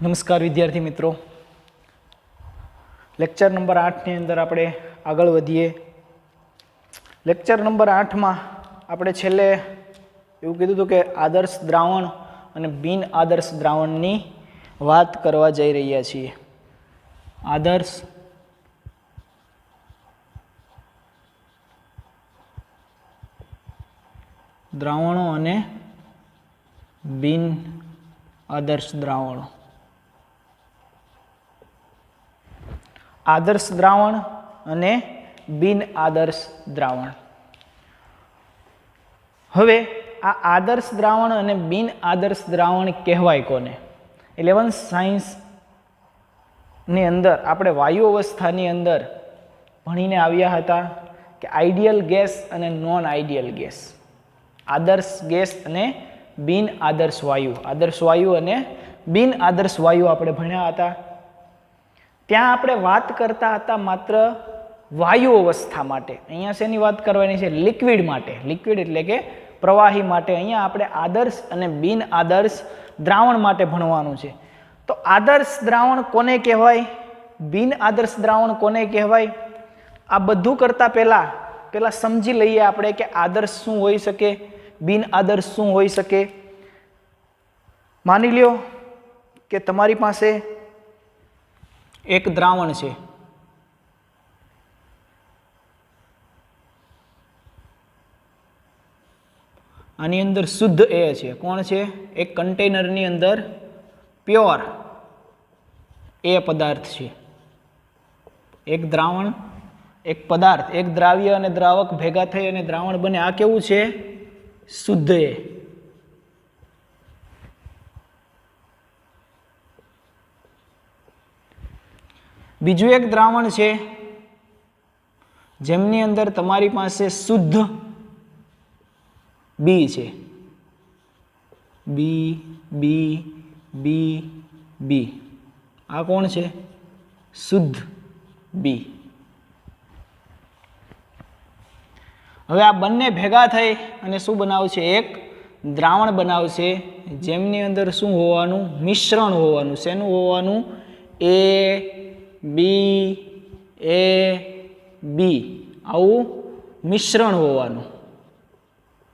નમસ્કાર વિદ્યાર્થી મિત્રો, લેક્ચર નંબર 8 ની અંદર આપણે આગળ વધીએ. લેક્ચર નંબર 8 માં આપણે છેલ્લે એવું કીધું હતું કે આદર્શ દ્રાવણ અને બિન આદર્શ દ્રાવણની વાત કરવા જઈ રહ્યા છીએ. આદર્શ દ્રાવણો અને બિન આદર્શ દ્રાવણો. આદર્શ દ્રાવણ અને બિન આદર્શ દ્રાવણ. હવે આ આદર્શ દ્રાવણ અને બિન આદર્શ દ્રાવણ કહેવાય કોને? 11th સાયન્સ ની અંદર આપણે વાયુ અવસ્થાની અંદર ભણીને આવ્યા હતા કે આઈડિયલ ગેસ અને નોન આઈડિયલ ગેસ, આદર્શ ગેસ અને બિન આદર્શ વાયુ, આદર્શ વાયુ અને બિન આદર્શ વાયુ આપણે ભણ્યા હતા. ત્યાં આપણે વાત કરતા હતા માત્ર વાયુ અવસ્થા માટે. અહીંયા શેની વાત કરવાની છે? લિક્વિડ માટે. લિક્વિડ એટલે કે પ્રવાહી માટે. અહીંયા આપણે આદર્શ અને બિન આદર્શ દ્રાવણ માટે ભણવાનું છે. તો આદર્શ દ્રાવણ કોને કહેવાય, બિન આદર્શ દ્રાવણ કોને કહેવાય? આ બધું કરતા પહેલા સમજી લઈએ આપણે કે આદર્શ શું હોઈ શકે, બિન આદર્શ શું હોઈ શકે. માની લ્યો કે તમારી પાસે એક દ્રાવણ છે, આની અંદર શુદ્ધ એ છે. કોણ છે? એક કન્ટેનરની અંદર પ્યોર એ પદાર્થ છે. એક દ્રાવણ, એક પદાર્થ, એક દ્રાવ્ય અને દ્રાવક ભેગા થઈ અને દ્રાવણ બને. આ કેવું છે? શુદ્ધ એ. બીજું એક દ્રાવણ છે જેમની અંદર તમારી પાસે શુદ્ધ બી છે. બી બી બી બી. આ કોણ છે? શુદ્ધ બી. હવે આ બંને ભેગા થઈ અને શું બનાવશે? એક દ્રાવણ બનાવશે જેમની અંદર શું હોવાનું? મિશ્રણ હોવાનું. શેનું હોવાનું? એ બી એ બી. આવું મિશ્રણ હોવાનું.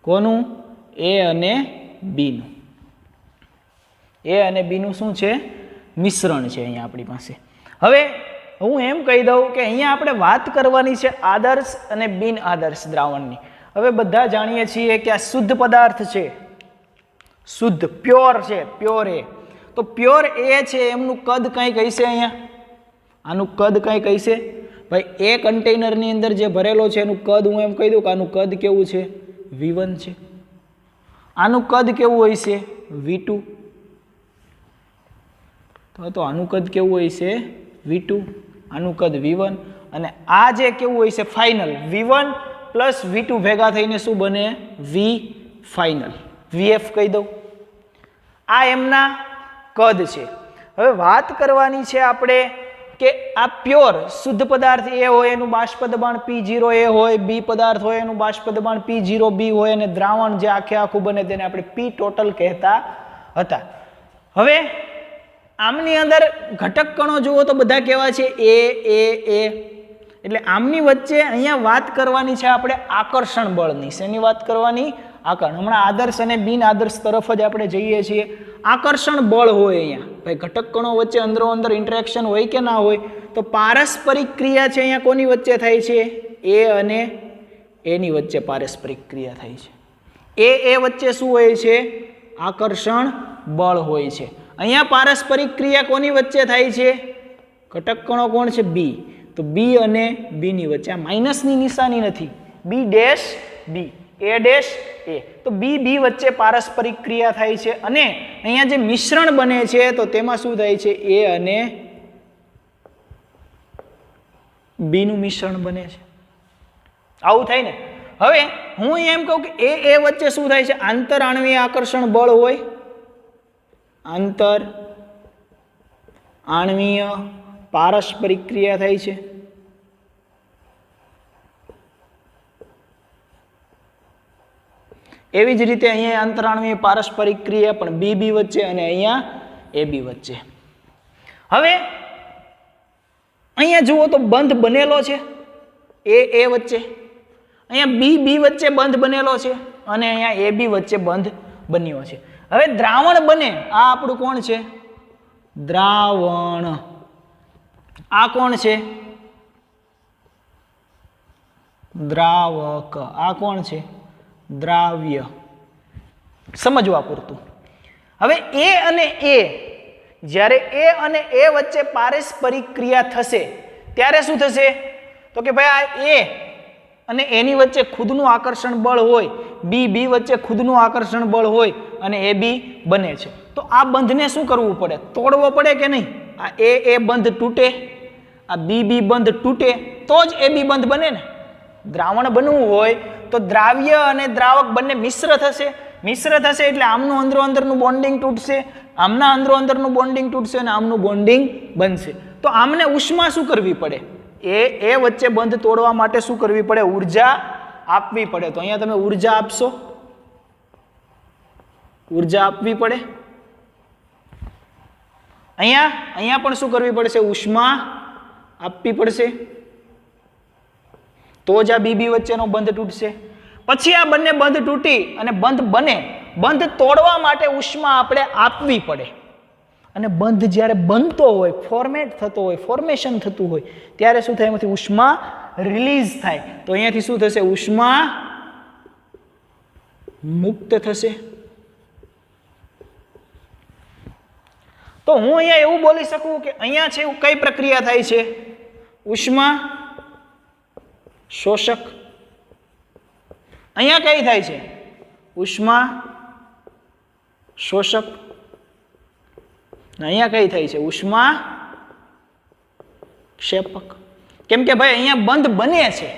કોનું? એ અને બીનું. એ અને બીનું શું છે? મિશ્રણ છે અહીંયા આપણી પાસે. હવે હું એમ કહી દઉં કે અહીંયા આપણે વાત કરવાની છે આદર્શ અને બિન આદર્શ દ્રાવણની. હવે બધા જાણીએ છીએ કે આ શુદ્ધ પદાર્થ છે, શુદ્ધ પ્યોર છે, પ્યોર એ. તો પ્યોર એ છે એમનું કદ કંઈક હશે. અહીંયા આનું કદ કંઈક હશે. ભાઈ એ કન્ટેનરની અંદર જે ભરેલો છે એનું કદ હું એમ કહી દઉં કે આનું કદ કેવું છે? V1 છે. આનું કદ કેવું હોય છે? V2. તો આનું કદ કેવું હોય છે? V2. આનું કદ V1. અને આ જે કેવું હોય છે? ફાઇનલ. V1 પ્લસ V2 ભેગા થઈને શું બને? V final. VF કહી દઉં. આ એમના કદ છે. હવે વાત કરવાની છે આપણે કે આ પ્યોર શુદ્ધ પદાર્થ એ હોય એનું બાષ્પ દબાણ P0 એ હોય, બી પદાર્થ હોય એનું બાષ્પ દબાણ P0 બી હોય, અને દ્રાવણ જે આખે આખું બને તેને આપણે P ટોટલ કહેતા હતા. હવે આમની અંદર ઘટક કણો જુઓ તો બધા કેવા છે? એ. એટલે આમની વચ્ચે અહીંયા વાત કરવાની છે આપણે આકર્ષણ બળની. શેની વાત કરવાની? આકર્ષણ. હમણાં આદર્શ અને બિન આદર્શ તરફ જ આપણે જઈએ છીએ. આકર્ષણ બળ હોય અહીંયા. ભાઈ ઘટક કણો વચ્ચે અંદરો અંદર ઇન્ટરેક્શન હોય કે ના હોય? તો પારસ્પરિક ક્રિયા છે અહીંયા કોની વચ્ચે થાય છે? એ અને એની વચ્ચે પારસ્પરિક ક્રિયા થાય છે. એ વચ્ચે શું હોય છે? આકર્ષણ બળ હોય છે. અહીંયા પારસ્પરિક ક્રિયા કોની વચ્ચે થાય છે? ઘટક કણો કોણ છે? બી. તો બી અને બીની વચ્ચે આ માઇનસની નિશાની નથી. B dash B, A dash A. તો બી બી વચ્ચે પારસ્પરિક ક્રિયા થાય છે અને અહીંયા જે મિશ્રણ બને છે તો તેમાં શું થાય છે? એ અને બીનું મિશ્રણ બને છે. આવું થાય ને. હવે હું એમ કહું કે એ વચ્ચે શું થાય છે? આંતર આણ્વીય આકર્ષણ બળ હોય. આંતર આણ્વીય પારસ્પરિક ક્રિયા થાય છે. એવી જ રીતે અહીંયા આંતરાણવીય પારસ્પરિક ક્રિયા પણ બી બી વચ્ચે અને અહીંયા એ બી વચ્ચે. હવે અહીંયા જુઓ તો બંધ બનેલો છે એ વચ્ચે, અહીંયા બી વચ્ચે બંધ બનેલો છે અને અહીંયા એ બી વચ્ચે બંધ બન્યો છે. હવે દ્રાવણ બને, આ આપણું કોણ છે? દ્રાવણ. આ કોણ છે? દ્રાવક. આ કોણ છે? દ્રાવ્ય. સમજવા પૂરતું. હવે એ અને એ, જ્યારે એ અને એ વચ્ચે પારસ્પરિક ક્રિયા થશે ત્યારે શું થશે? તો કે ભાઈ આ એ અને એની વચ્ચે ખુદનું આકર્ષણ બળ હોય, બી વચ્ચે ખુદનું આકર્ષણ બળ હોય અને એ બી બને છે. તો આ બંધને શું કરવું પડે? તોડવો પડે કે નહીં? આ એ બંધ તૂટે, આ બી બંધ તૂટે તો જ એ બી બંધ બને ને. દ્રાવણ બનવું હોય તો દ્રાવ્ય અને દ્રાવક બંને મિશ્ર થશે. મિશ્ર થશે એટલે આમનું અંદરોઅંદરનું બોન્ડિંગ તૂટશે, આમના અંદરોઅંદરનું બોન્ડિંગ તૂટશે અને આમનું બોન્ડિંગ બનશે. તો આમને ઉષ્મા શું કરવી પડે? એ વચ્ચે બંધ તોડવા માટે શું કરવી પડે? ઉર્જા આપવી પડે. તો અહીંયા તમે ઉર્જા આપશો, ઉર્જા આપવી પડે. અહીંયા પણ શું કરવી પડશે? ઉષ્મા આપવી પડશે. તો જ આ બી વચ્ચેનો બંધ તૂટશે. પછી આ બંને બંધ તૂટી અને બંધ બને, બંધ તોડવા માટે ઉષ્મા આપણે આપવી પડે. અને બંધ જ્યારે બનતો હોય, ફોર્મેટ થતો હોય, ફોર્મેશન થતું હોય ત્યારે શું થાય? એમાંથી ઉષ્મા રિલીઝ થાય. તો અહીંયાથી શું થશે? ઉષ્મા મુક્ત થશે. તો હું અહીંયા એવું બોલી શકું કે અહીંયા છે કઈ પ્રક્રિયા થાય છે? ઉષ્મા શોષક. અહીંયા કઈ થાય છે? ઉષ્મા શોષક. અહીંયા કઈ થાય છે? ઉષ્મા ક્ષેપક. કેમ કે ભાઈ અહીંયા બંધ બને છે,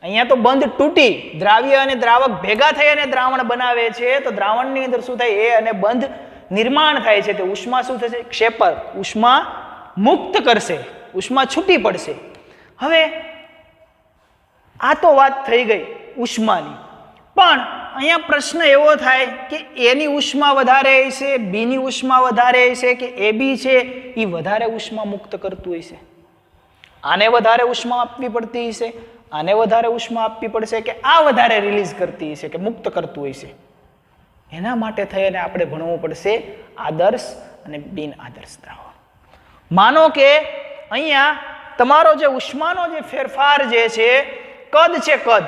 અહીંયા તો બંધ તૂટી દ્રાવ્ય અને દ્રાવક ભેગા થઈ અને દ્રાવણ બનાવે છે. તો દ્રાવણની અંદર શું થાય? એ અને બંધ નિર્માણ થાય છે. તે ઉષ્મા શું થશે? ક્ષેપક. ઉષ્મા મુક્ત કરશે, ઉષ્મા છૂટી પડશે. હવે આ તો વાત થઈ ગઈ ઉષ્માની. પણ અહીંયા પ્રશ્ન એવો થાય કે એની ઉષ્મા વધારે હશે, બીની ઉષ્મા વધારે હશે કે એ બી છે એ વધારે ઉષ્મા મુક્ત કરતું હશે? આને વધારે ઉષ્મા આપવી પડતી હશે, આને વધારે ઉષ્મા આપવી પડશે કે આ વધારે રિલીઝ કરતી હશે કે મુક્ત કરતું હશે? એના માટે થઈને આપણે ભણવું પડશે આદર્શ અને બિન આદર્શ દ્રાવણ. માનો કે અહીંયા તમારો જે ઉષ્માનો જે ફેરફાર જે છે, કદ છે, કદ.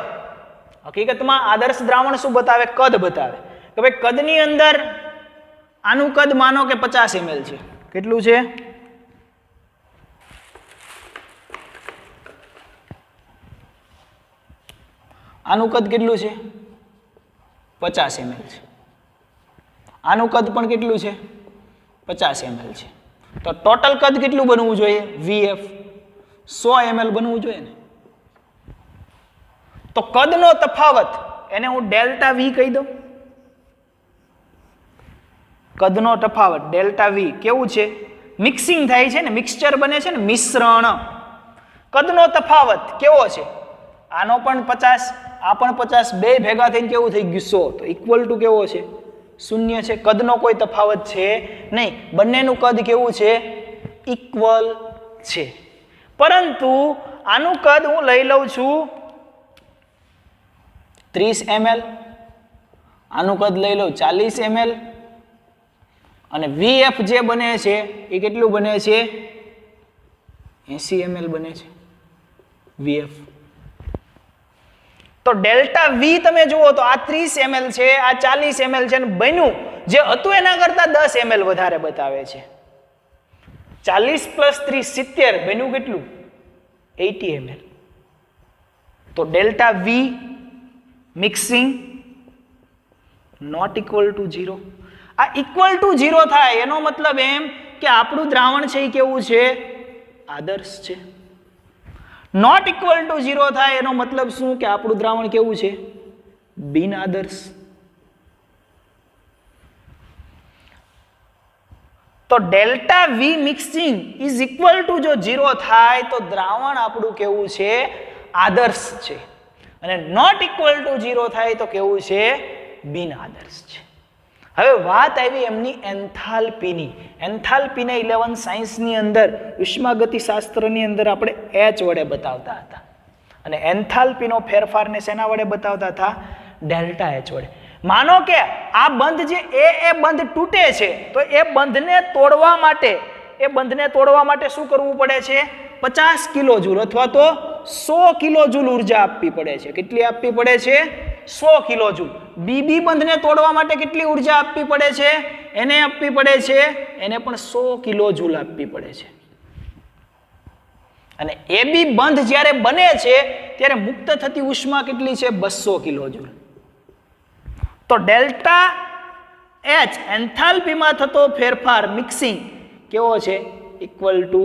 હકીકતમાં આદર્શ દ્રાવણ શું બતાવે? કદ બતાવે કે ભાઈ કદની અંદર આનું કદ માનો કે 50 ml છે. કેટલું છે? આનું કદ કેટલું છે? 50 ml છે. આનું કદ પણ કેટલું છે? 50 ml છે. તો ટોટલ કદ કેટલું બનવું જોઈએ? VF 100 ml બનવું જોઈએ ને. તો કદનો તફાવત એને હું ડેલ્ટા V કહી દઉં. કદનો તફાવત ડેલ્ટા V કેવું છે? મિક્સિંગ થાય છે ને, મિક્સચર બને છે ને, મિશ્રણ. કદનો તફાવત કેવો છે? આનો પણ 50, આ પણ 50, બે ભેગા થઈને કેવું થઈ ગયું? 100. તો ઇક્વલ ટુ કેવો છે? 0 છે. કદનો કોઈ તફાવત છે નહીં. બંનેનું કદ કેવું છે? ઇક્વલ છે. પરંતુ આનું કદ હું લઈ લઉં છું 30 ml, આનું કદ લઈ લો 40 ml અને VF જે બને છે એ કેટલું બને છે? 80 ml બને છે VF. તો ડેલ્ટા V તમે જુઓ તો આ 30 ml છે, આ 40 ml છે, અને બન્યું જે હતું એના કરતા 10 ml વધારે બતાવે છે. 40 + 30 70, બન્યું કેટલું? 80 ml. તો delta V mixing not equal to 0. આ ઇક્વલ ટુ 0 થાય એનો મતલબ એમ કે આપણું દ્રાવણ છે એ કેવું છે? આદર્શ છે. નોટ ઇક્વલ ટુ 0 થાય એનો મતલબ શું? કે આપણું દ્રાવણ કેવું છે? બિન આદર્શ. તો delta V mixing is equal two જો 0 થાય તો દ્રાવણ આપણું કેવું છે? આદર્શ છે. અને નોટ ઇક્વલ ટુ 0 થાય તો કેવું છે? બિન આદર્શ છે. હવે વાત આવી એમની એન્થાલ્પીની. એન્થાલ્પીને 11 સાયન્સની અંદર ઉષ્માગતિશાસ્ત્રની અંદર આપણે H વડે બતાવતા હતા અને એન્થાલ્પીનો ફેરફારને શેના વડે બતાવતા હતા? ડેલ્ટા H વડે. માનો કે આ બંધ જે એ બંધ તૂટે છે તો એ બંધને તોડવા માટે શું કરવું પડે છે? 50 કિલો જૂલ અથવા તો 100 કિલો જૂલ ઉર્જા આપવી પડે છે. કેટલી આપવી પડે છે? 100 કિલો જૂલ. બીબી બંધને તોડવા માટે કેટલી ઉર્જા આપવી પડે છે? એને આપવી પડે છે, એને પણ 100 કિલો જૂલ આપવી પડે છે. અને એબી બંધ જ્યારે બને છે ત્યારે મુક્ત થતી ઉષ્મા કેટલી છે? 200 કિલો જૂલ. તો ડેલ્ટા H એન્થાલ્પીમાં થતો ફેરફાર મિક્સિંગ કેવો છે? Equal to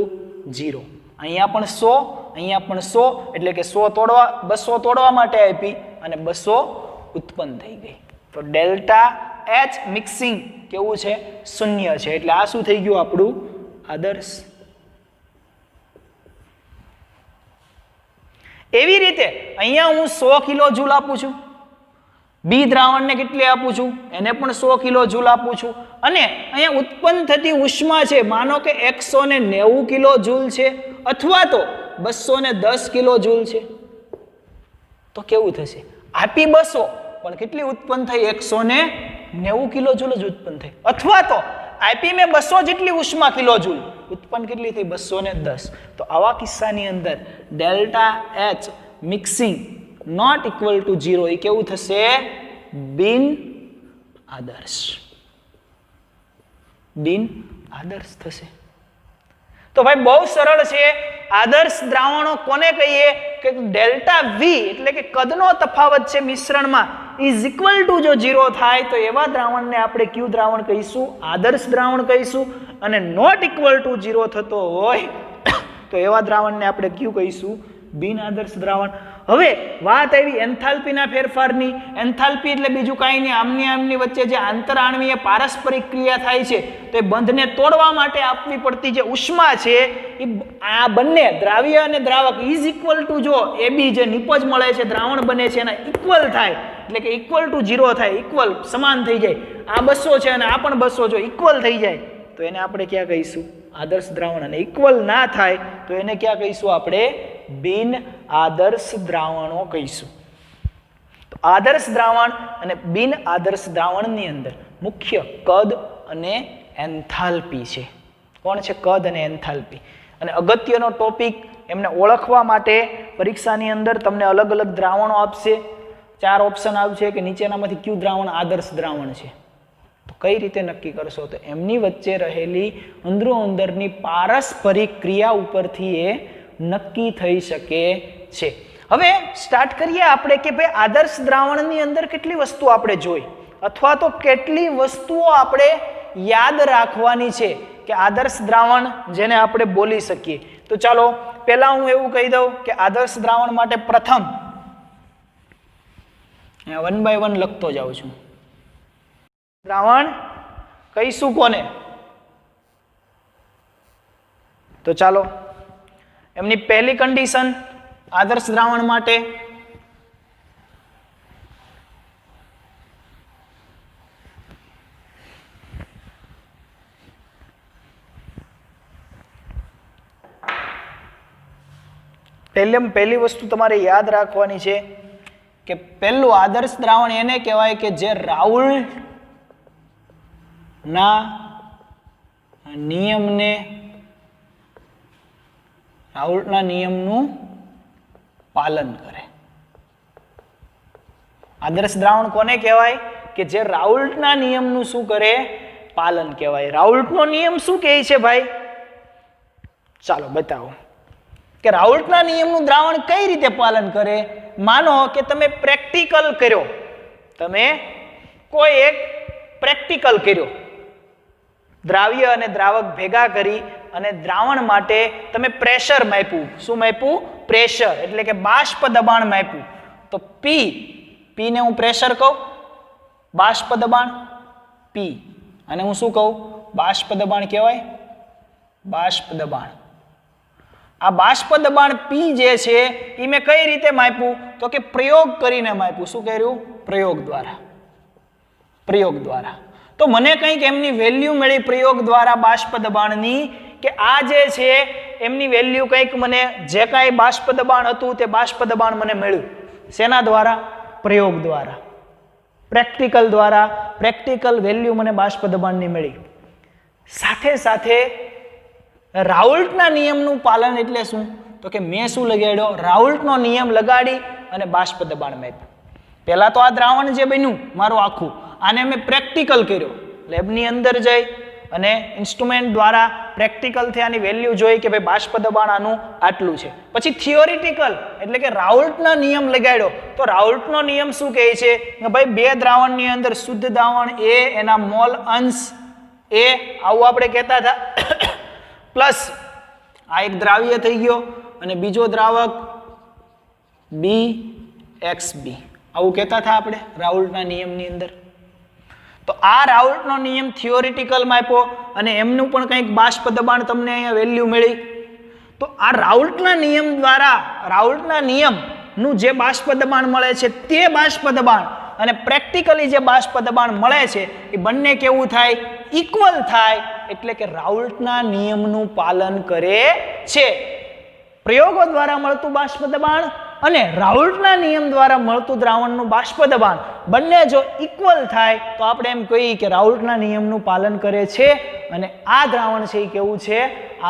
0. અહીંયા પણ 100, અહીંયા પણ 100, એટલે કે 200 તોડવા માટે આપી અને 200 ઉત્પન્ન થઈ ગઈ. તો ડેલ્ટા H મિક્સિંગ કેવું છે? 0 છે. એટલે આ શું થઈ ગયું આપણું? આદર્શ. એવી રીતે અહીંયા હું 100 કિલો જૂલ આપું છું, બી દ્રાવણને કેટલી આપું છું? એને પણ 100 કિલો જૂલ આપું છું. અને અહીંયા ઉત્પન્ન થતી ઉષ્મા છે માનો કે 190 કિલો જૂલ છે અથવા તો 210 કિલો જૂલ છે. તો કેવું થશે? આપી 200 પણ કેટલી ઉત્પન્ન થઈ? 190 કિલો જૂલ જ ઉત્પન્ન થઈ. અથવા તો આપી મેં 200 જેટલી ઉષ્મા કિલો જૂલ, ઉત્પન્ન કેટલી થઈ? 210. તો આવા કિસ્સાની અંદર delta H mixing not equal to 0 એ કેવું થશે? બિન આદર્શ. બિન આદર્શ થશે. તો ભાઈ બહુ સરળ છે. આદર્શ દ્રાવણો કોને કહીએ? કે ડેલ્ટા વી એટલે કે કદનો તફાવત છે મિશ્રણમાં ઇઝ ઇક્વલ ટુ જો 0 થાય તો એવા દ્રાવણને આપણે કયું દ્રાવણ કહીશું? આદર્શ દ્રાવણ કહીશું. અને નોટ ઇક્વલ ટુ 0 થતો હોય તો એવા દ્રાવણને આપણે કયું કહીશું? બિન આદર્શ દ્રાવણ. હવે વાત આવી એન્થાલ્પીના ફેરફારની. એન્થાલ્પી એટલે બીજું કાંઈ નહીં, આમની વચ્ચે જે આંતરઆણવીય પારસ્પરિક ક્રિયા થાય છે તો એ બંધને તોડવા માટે આપવી પડતી જે ઉષ્મા છે એ આ બંને દ્રાવ્ય અને દ્રાવક ઇઝ ઇક્વલ ટુ જો એ બી જે નિપજ મળે છે, દ્રાવણ બને છે એના ઇક્વલ થાય એટલે કે ઇક્વલ ટુ 0 થાય, ઇક્વલ સમાન થઈ જાય. આ 200 છે અને આ પણ 200 જો ઇક્વલ થઈ જાય તો એને આપણે ક્યાં કહીશું? આદર્શ દ્રાવણ. અને ઇક્વલ ના થાય તો એને ક્યાં કહીશું આપણે? બિન આદર્શ દ્રાવણો કહીશું. તો આદર્શ દ્રાવણ અને બિન આદર્શ દ્રાવણની અંદર મુખ્ય કદ અને એન્થાલ્પી છે. કોણ છે? કદ અને એન્થાલ્પી. અને અગત્યનો ટોપિક એમને ઓળખવા માટે પરીક્ષાની અંદર તમને અલગ અલગ દ્રાવણો આપશે. 4 ઓપ્શન આવશે કે નીચેનામાંથી કયું દ્રાવણ આદર્શ દ્રાવણ છે. તો કઈ રીતે નક્કી કરશો? તો એમની વચ્ચે રહેલી અંદરોઅંદરની પારસ્પરિક ક્રિયા ઉપરથી એ નક્કી થઈ શકે છે. હવે સ્ટાર્ટ કરીએ આપણે કે ભાઈ આદર્શ દ્રાવણની અંદર કેટલી વસ્તુ આપણે જોઈ અથવા તો કેટલી વસ્તુઓ આપણે યાદ રાખવાની છે કે આદર્શ દ્રાવણ જેને આપણે બોલી શકીએ. તો ચાલો પહેલા હું એવું કહી દઉં કે આદર્શ દ્રાવણ માટે પ્રથમ 1 by 1 લખતો જાઉં છું. દ્રાવણ કહીશું કોને? તો ચાલો એમની પહેલી કન્ડિશન આદર્શ દ્રાવણ માટે પહેલી વસ્તુ તમારે યાદ રાખવાની છે કે પહેલું આદર્શ દ્રાવણ એને કહેવાય કે જે રાઉલ્ટના નિયમનું પાલન કરે. આદર્શ દ્રાવણ કોને કહેવાય? કે જે રાઉલ્ટના નિયમનું શું કરે? પાલન કહેવાય. રાઉલ્ટનો નિયમ શું કહે છે ભાઈ? ચાલો બતાવો કે રાઉલ્ટના નિયમનું દ્રાવણ કઈ રીતે પાલન કરે. માનો કે તમે પ્રેક્ટિકલ કર્યો, તમે કોઈ એક પ્રેક્ટિકલ કર્યો, દ્રાવ્ય અને દ્રાવક ભેગા કરી અને દ્રાવણ માટે તમે પ્રેશર માપ્યું. શું માપ્યું? પ્રેશર એટલે કે બાષ્પ દબાણ માપ્યું. તો પી ને હું પ્રેશર કહું, બાષ્પ દબાણ પી, અને હું શું કહું? બાષ્પ દબાણ કહેવાય. બાષ્પ દબાણ. આ બાષ્પ દબાણ પી જે છે એ મેં કઈ રીતે માપ્યું? તો કે પ્રયોગ કરીને માપ્યું. શું કર્યું? પ્રયોગ દ્વારા. તો મને કંઈક એમની વેલ્યુ મળી પ્રયોગ દ્વારા બાષ્પ દબાણની કે આ જે છે એમની વેલ્યુ કંઈક મને જે કાંઈ બાષ્પ દબાણ હતું તે બાષ્પ દબાણ મને મળ્યું. શેના દ્વારા? પ્રયોગ દ્વારા, પ્રેક્ટિકલ દ્વારા. પ્રેક્ટિકલ વેલ્યુ મને બાષ્પ દબાણની મળી. સાથે સાથે રાઉલ્ટના નિયમનું પાલન એટલે શું? તો કે મેં શું લગાડ્યો? રાઉલ્ટનો નિયમ લગાડી અને બાષ્પ દબાણ માપ્યું. પહેલા તો આ દ્રાવણ જે બન્યું મારું આખું, આને મેં પ્રેક્ટિકલ કર્યો. લેબની અંદર જઈ અને ઇન્સ્ટ્રુમેન્ટ દ્વારા પ્રેક્ટિકલથી આની વેલ્યુ જોઈ કે ભાઈ બાષ્પ દબાણ આનું આટલું છે. પછી થિયોરિટિકલ એટલે કે રાઉલ્ટનો નિયમ લગાડ્યો. તો રાઉલ્ટનો નિયમ શું કહે છે કે ભાઈ બે દ્રાવણની અંદર શુદ્ધ દ્રાવણ એ, એના મોલ અંશ એ, આવું આપણે કહેતા હતા. પ્લસ આ એક દ્રાવ્ય થઈ ગયો અને બીજો દ્રાવક BXB, આવું કહેતા હતા આપણે રાઉલ્ટના નિયમની અંદર. તો આ રાઉલ્ટનો નિયમ થિયોરિટિકલમાં આપ્યો અને એમનું પણ કંઈક બાષ્પ દબાણ તમને અહીંયા વેલ્યુ મળી. તો આ રાઉલ્ટના નિયમ દ્વારા રાઉલ્ટના નિયમનું જે બાષ્પ દબાણ મળે છે તે બાષ્પ દબાણ અને પ્રેક્ટિકલી જે બાષ્પ દબાણ મળે છે એ બંને કેવું થાય? ઇક્વલ થાય. એટલે કે રાઉલ્ટના નિયમનું પાલન કરે છે. પ્રયોગો દ્વારા મળતું બાષ્પ દબાણ અને રાઉલ્ટના નિયમ દ્વારા મળતું દ્રાવણનું બાષ્પ દબાણ બંને જો ઇક્વલ થાય તો આપણે એમ કહીએ કે રાઉલ્ટના નિયમનું પાલન કરે છે અને આ દ્રાવણ છે એ કેવું છે?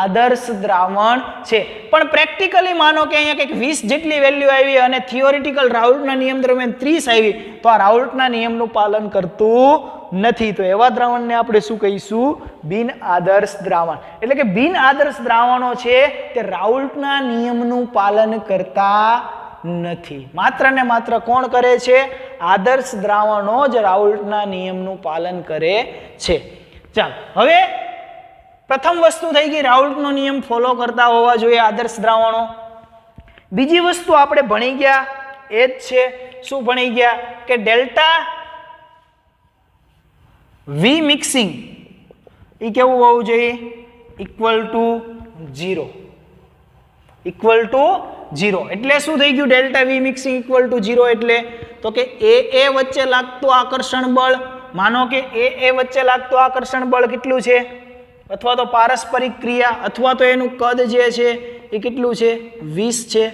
આદર્શ દ્રાવણ છે. પણ પ્રેક્ટિકલી માનો કે અહીંયા કંઈક 20 જેટલી વેલ્યુ આવી અને થિયોરિટિકલ રાઉલ્ટના નિયમ દરમિયાન 30 આવી, તો આ રાઉલ્ટના નિયમનું પાલન કરતું નથી. તો એવા દ્રાવણને આપણે શું કહીશું? બિન આદર્શ દ્રાવણ. એટલે કે બિન આદર્શ દ્રાવણો છે તે રાઉલ્ટના નિયમનું પાલન કરતા નથી. માત્ર ને માત્ર કોણ કરે છે? આદર્શ દ્રાવણો જ રાઉલ્ટના નિયમનું પાલન કરે છે. ચાલો, હવે પ્રથમ વસ્તુ થઈ ગઈ રાઉલ્ટનો નિયમ ફોલો કરતા હોવા જોઈએ આદર્શ દ્રાવણો. બીજી વસ્તુ આપણે ભણી ગયા એ જ છે, શું ભણી ગયા? કે ડેલ્ટા વી મિક્સિંગ એ કેવું હોવું જોઈએ? Equal to 0. ઇક્વલ ટુ 0 એટલે શું થઈ ગયું? Delta V mixing equal to 0 એટલે તો કે એ વચ્ચે લાગતું આકર્ષણ બળ, માનો કે એ વચ્ચે લાગતું આકર્ષણ બળ કેટલું છે? અથવા તો પારસ્પરિક ક્રિયા અથવા તો એનું કદ જે છે એ કેટલું છે? 20 છે.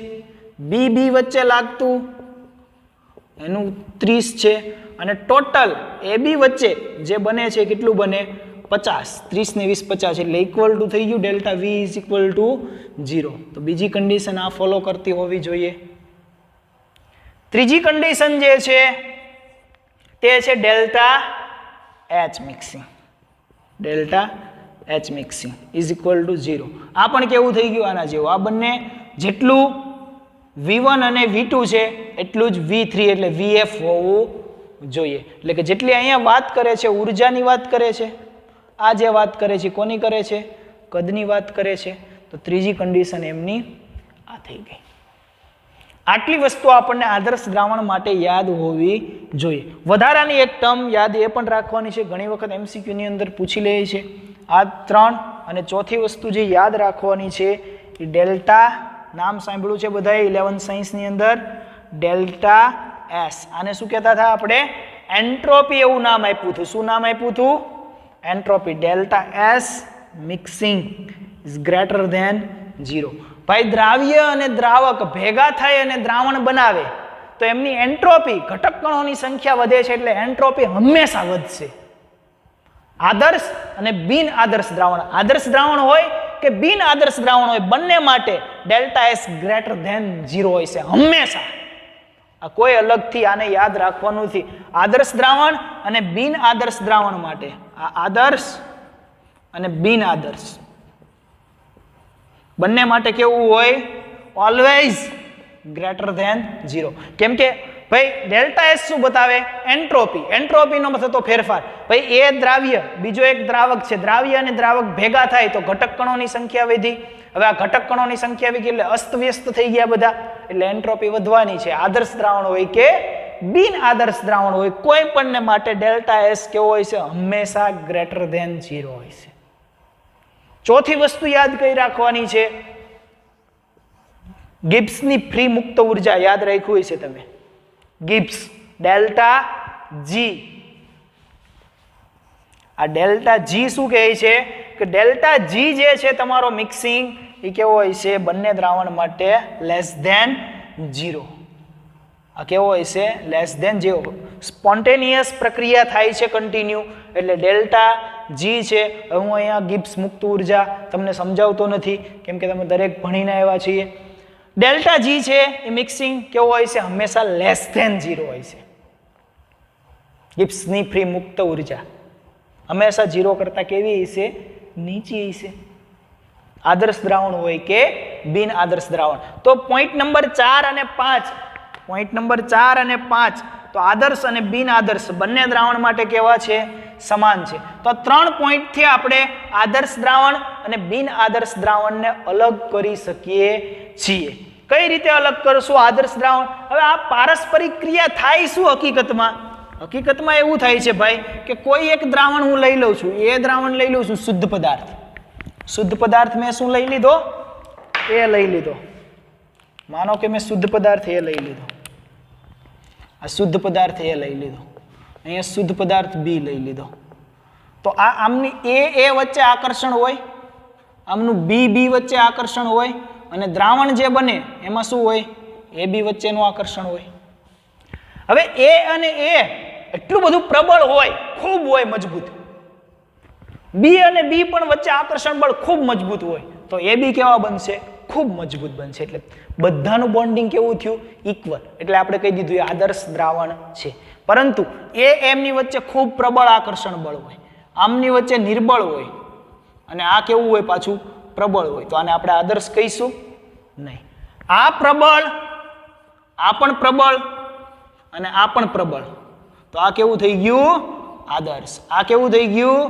બી વચ્ચે લાગતું એનું 30 છે અને ટોટલ એ બી વચ્ચે જે બને છે કેટલું બને? 50. 30 ને 20 50 એટલે ઇક્વલ ટુ થઈ ગયું delta V is equal to 0. તો બીજી કન્ડિશન આ ફોલો કરતી હોવી જોઈએ. ત્રીજી કન્ડિશન જે છે તે છે delta H mixing. Delta H mixing is equal to 0. આ પણ કેવું થઈ ગયું? આના જેવું. આ બંને જેટલું V1 અને V2 છે એટલું જ V3 એટલે VF હોવું જોઈએ. એટલે કે જેટલી અહીંયા વાત કરે છે ઉર્જાની વાત કરે છે, આ જે વાત કરે છે કોની કરે છે? કદની વાત કરે છે. તો ત્રીજી કન્ડિશન એમની આ થઈ ગઈ. આટલી વસ્તુ આપણને આદર્શ દ્રાવણ માટે યાદ હોવી જોઈએ. વધારાની એક ટર્મ યાદ એ પણ રાખવાની છે, ઘણી વખત MCQ ની અંદર પૂછી લે છે. આ 3 અને ચોથી વસ્તુ જે યાદ રાખવાની છે એ ડેલ્ટા, નામ સાંભળ્યું છે બધાએ 11 સાયન્સની અંદર, ડેલ્ટા એસ. આને શું કહેતા હતા આપણે? એન્ટ્રોપી એવું નામ આપ્યું હતું. શું નામ આપ્યું હતું? Entropy. Delta S mixing is greater than 0. ભાઈ દ્રાવ્ય અને દ્રાવક ભેગા થઈ અને દ્રાવણ બનાવે તો એમની એન્ટ્રોપી, ઘટક કણોની સંખ્યા વધે છે એટલે એન્ટ્રોપી હંમેશા વધશે. આદર્શ અને બિન આદર્શ દ્રાવણ, આદર્શ દ્રાવણ હોય કે બિન આદર્શ દ્રાવણ હોય બંને માટે ડેલ્ટા એસ ગ્રેટર ધેન 0 હોય છે હંમેશા. આ કોઈ અલગથી આને યાદ રાખવાનું નથી. આદર્શ દ્રાવણ અને બિન આદર્શ દ્રાવણ માટે આ આદર્શ અને બિન આદર્શ બંને માટે કેવું હોય? Always greater than 0. કેમ કે ભાઈ ડેલ્ટા એસ શું બતાવે? એન્ટ્રોપી. એન્ટ્રોપીનો થતો ફેરફાર. ભાઈ એ દ્રાવ્ય બીજો એક દ્રાવક છે, દ્રાવ્ય અને દ્રાવક ભેગા થાય તો ઘટક કણોની સંખ્યા વધી. હવે આ ઘટક કણોની સંખ્યા વધી એટલે અસ્તવ્યસ્ત થઈ ગયા બધા, એટલે એન્ટ્રોપી વધવાની છે. આદર્શ દ્રાવણ હોય કે બિન આદર્શ દ્રાવણ હોય કોઈ પણને માટે ડેલ્ટા એસ કેવો હોય છે? હંમેશા ગ્રેટર ધેન 0 હોય છે. ચોથી વસ્તુ યાદ કરી રાખવાની છે, ગિબ્સની ફ્રી મુક્ત ઉર્જા યાદ રાખ્યું હોય છે તમે. ગિબ્સ ડેલ્ટા જી આ ડેલ્ટા જી શું કહે છે કે ડેલ્ટા જી જે છે તમારો મિક્સિંગ એ કેવો હોય છે બંને દ્રાવણ માટે લેસ ધેન 0. આ કેવો હોય છે લેસ ધેન 0. સ્પોન્ટેનિયસ પ્રક્રિયા થાય છે કન્ટિન્યુ એટલે ડેલ્ટા જી છે. હવે હું અહીંયા ગિબ્સ મુક્ત ઉર્જા તમને સમજાવતો નથી કેમ કે તમે દરેક ભણીને આવ્યા છીએ. ડેલ્ટા જી છે એ મિક્સિંગ કેવો હોય છે હંમેશા લેસ ધેન 0 હોય છે. ગિબ્સની ફ્રી મુક્ત ઉર્જા હંમેશા 0 કરતાં કેવી હશે નીચી હશે. આદર્શ દ્રાવણ હોય કે બિન આદર્શ દ્રાવણ. તો પોઈન્ટ નંબર 4 અને 5 તો આદર્શ અને બિન આદર્શ બંને દ્રાવણ માટે કેવા છે સમાન છે. તો 3 પોઈન્ટથી આપણે આદર્શ દ્રાવણ અને બિન આદર્શ દ્રાવણને અલગ કરી શકીએ છીએ. કઈ રીતે અલગ કરશું આદર્શ દ્રાવણ? હવે આ પારસ્પરિક ક્રિયા થાય શું હકીકતમાં એવું થાય છે ભાઈ કે કોઈ એક દ્રાવણ હું લઈ લઉં છું. એ દ્રાવણ લઈ લઉં છું શુદ્ધ પદાર્થ મેં શું લઈ લીધો એ લઈ લીધો. માનો કે મેં શુદ્ધ પદાર્થ એ લઈ લીધો. આ શુદ્ધ પદાર્થ એ લઈ લીધો. અહીંયા શુદ્ધ પદાર્થ બી લઈ લીધો. તો આ આમની એ વચ્ચે આકર્ષણ હોય, આમનું બી વચ્ચે આકર્ષણ હોય અને દ્રાવણ જે બને એમાં શું હોય એ બી વચ્ચેનું આકર્ષણ હોય. હવે એ અને એ એટલું બધું પ્રબળ હોય, ખૂબ હોય મજબૂત. બી અને બી પણ વચ્ચે આકર્ષણ બળ ખૂબ મજબૂત હોય તો એ બી કેવા બનશે ખૂબ મજબૂત બનશે. એટલે બધાનું બોન્ડિંગ કેવું થયું ઇક્વલ. એટલે આપણે કહી દીધું એ આદર્શ દ્રાવણ છે. પરંતુ એ એમની વચ્ચે ખૂબ પ્રબળ આકર્ષણ બળ હોય, આમની વચ્ચે નિર્બળ હોય અને આ કેવું હોય પાછું પ્રબળ હોય. તો આને આપણે આદર્શ કહીશું નહીં. આ પ્રબળ, આ પણ પ્રબળ અને આ પણ પ્રબળ. તો આ કેવું થઈ ગયું આદર્શ. આ કેવું થઈ ગયું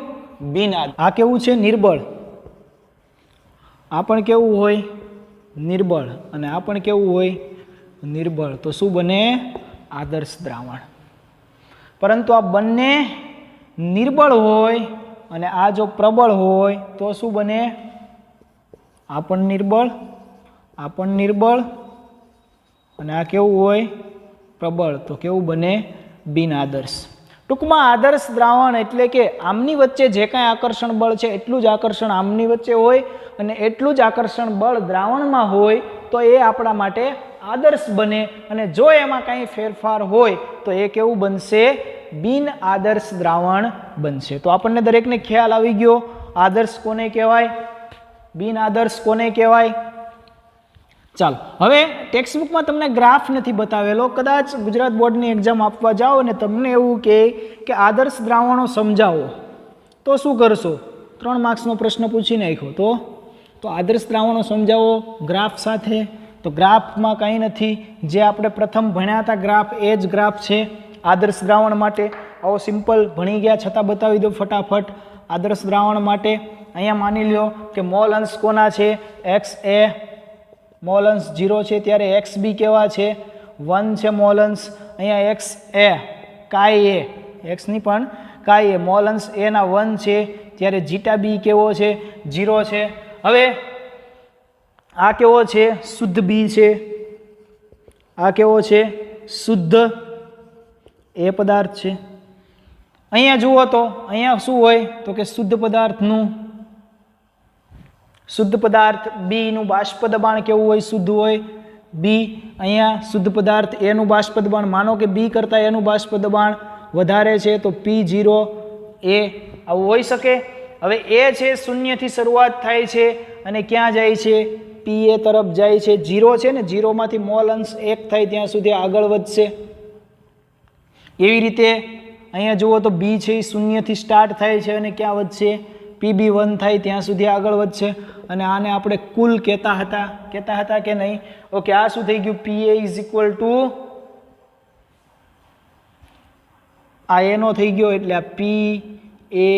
બિન આદર્શ. આ કેવું છે નિર્બળ. આ પણ કેવું હોય નિર્બળ અને આ પણ કેવું હોય નિર્બળ. તો શું બને આદર્શ દ્રાવણ. પરંતુ આ બંને નિર્બળ હોય અને આ જો પ્રબળ હોય તો શું બને આ પણ નિર્બળ, આ પણ નિર્બળ અને આ કેવું હોય પ્રબળ. તો કેવું બને બિન આદર્શ. ટૂંકમાં આદર્શ દ્રાવણ એટલે કે આમની વચ્ચે જે કાંઈ આકર્ષણ બળ છે એટલું જ આકર્ષણ આમની વચ્ચે હોય અને એટલું જ આકર્ષણ બળ દ્રાવણમાં હોય તો એ આપણા માટે આદર્શ બને. અને જો એમાં કાંઈ ફેરફાર હોય તો એ કેવું બનશે બિન આદર્શ દ્રાવણ બનશે. તો આપણને દરેકને ખ્યાલ આવી ગયો આદર્શ કોને કહેવાય, બિન આદર્શ કોને કહેવાય. ચાલો હવે ટેક્સ્ટબુકમાં તમને ગ્રાફ નથી બતાવેલો. કદાચ ગુજરાત બોર્ડની એક્ઝામ આપવા જાઓ અને તમને એવું કહે કે આદર્શ દ્રાવણો સમજાવો તો શું કરશો? 3 માર્ક્સનો પ્રશ્ન પૂછી નાખ્યો તો આદર્શ દ્રાવણો સમજાવો ગ્રાફ સાથે. તો ગ્રાફમાં કંઈ નથી, જે આપણે પ્રથમ ભણ્યા હતા ગ્રાફ એ જ ગ્રાફ છે આદર્શ દ્રાવણ માટે. આવો સિમ્પલ ભણી ગયા છતાં બતાવી દો ફટાફટ. આદર્શ દ્રાવણ માટે અહીંયા માની લો કે મોલ અંશ કોના છે એક્સ એ, મોલ અંશ 0 છે ત્યારે એક્સ બી કેવા છે 1 છે મોલ અંશ. અહીંયા એક્સ એ કાય એ, એક્સની પણ કાય એ મોલ અંશ એના 1 છે ત્યારે જીટા બી કેવો છે 0 છે. હવે આ કેવો છે શુદ્ધ બી છે, આ કેવો છે શુદ્ધ એ પદાર્થ છે. અહીંયા જુઓ તો અહીંયા શું હોય તો કે શુદ્ધ પદાર્થ બીનું બાષ્પ દબાણ કેવું હોય શુદ્ધ હોય બી. અહીંયા શુદ્ધ પદાર્થ એનું બાષ્પ દબાણ માનો કે બી કરતાં એનું બાષ્પ દબાણ વધારે છે તો P0 એ આવું હોઈ શકે. હવે એ છે શૂન્યથી શરૂઆત થાય છે અને ક્યાં જાય છે PA તરફ જાય છે. 0 છે ને 0 માંથી મોલ અંશ 1 થાય ત્યાં સુધી આગળ વધશે. એવી રીતે અહીંયા જુઓ તો બી છે એ શૂન્યથી સ્ટાર્ટ થાય છે અને ક્યાં વધશે PB1 થાય ત્યાં સુધી આગળ વધશે. અને આને આપણે કુલ કહેતા હતા કે નહીં? ઓકે, આ શું થઈ ગયું PA ઇઝ ઇક્વલ ટુ આ એનો થઈ ગયો એટલે આ PA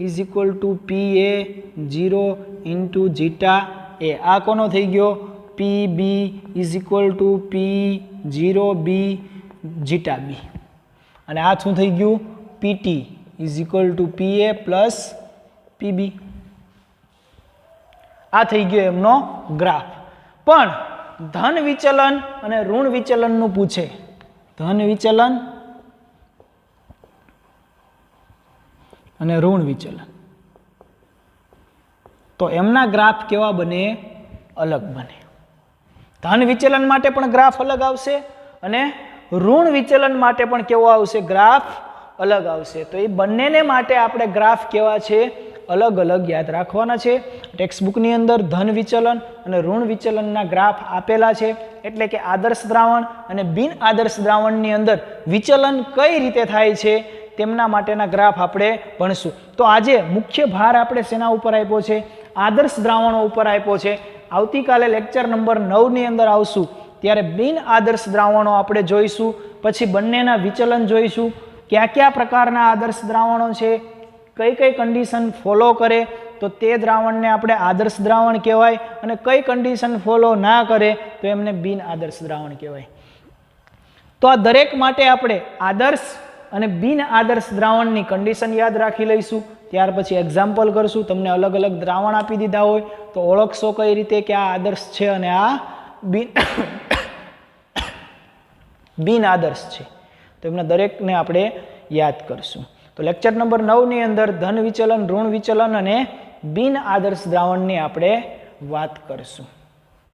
is equal to PA0 into zeta A. આ કોનો થઈ ગયો PB is equal to P0B zeta B. અને આ શું થઈ ગયું PT is equal to PA plus PB. આ થઈ ગયો એમનો ગ્રાફ. પણ ધન વિચલન અને ઋણ વિચલનનું પૂછે. ધન વિચલન અને ઋણ વિચલન. તો એમના ગ્રાફ કેવા બને? અલગ બને. ધન વિચલન માટે પણ ગ્રાફ અલગ આવશે અને ઋણ વિચલન માટે પણ કેવો આવશે? ગ્રાફ અલગ આવશે. તો એ બંનેને માટે આપણે ગ્રાફ કેવા છે? અલગ અલગ યાદ રાખવાના છે. ટેક્સ્ટબુકની અંદર ધન વિચલન અને ઋણ વિચલનના ગ્રાફ આપેલા છે, એટલે કે આદર્શ દ્રાવણ અને બિન આદર્શ દ્રાવણની અંદર વિચલન કઈ રીતે થાય છે તેમના માટેના ગ્રાફ આપણે ભણશું. તો આજે મુખ્ય ભાર આપણે શેના ઉપર આપ્યો છે? આદર્શ દ્રાવણો ઉપર આપ્યો છે. આવતીકાલે લેક્ચર નંબર 9 ની અંદર આવશું ત્યારે બિન આદર્શ દ્રાવણો આપણે જોઈશું, પછી બંનેના વિચલન જોઈશું, કયા કયા પ્રકારના આદર્શ દ્રાવણો છે, કઈ કઈ કન્ડિશન ફોલો કરે તો તે દ્રાવણને આપણે આદર્શ દ્રાવણ કહેવાય, અને કઈ કન્ડિશન ફોલો ના કરે તો એમને બિન આદર્શ દ્રાવણ કહેવાય. તો આ દરેક માટે આપણે આદર્શ અને બિન આદર્શ દ્રાવણની કન્ડિશન યાદ રાખી લઈશું. ત્યાર પછી એક્ઝામ્પલ કરશું. તમને અલગ અલગ દ્રાવણ આપી દીધા હોય તો ઓળખશો કઈ રીતે કે આ આદર્શ છે અને આ બિન આદર્શ છે. તો એમના દરેકને આપણે યાદ કરશું. તો લેક્ચર નંબર 9 ની અંદર ધન વિચલન, ઋણ વિચલન અને બિન આદર્શ દ્રાવણની આપણે વાત કરશું.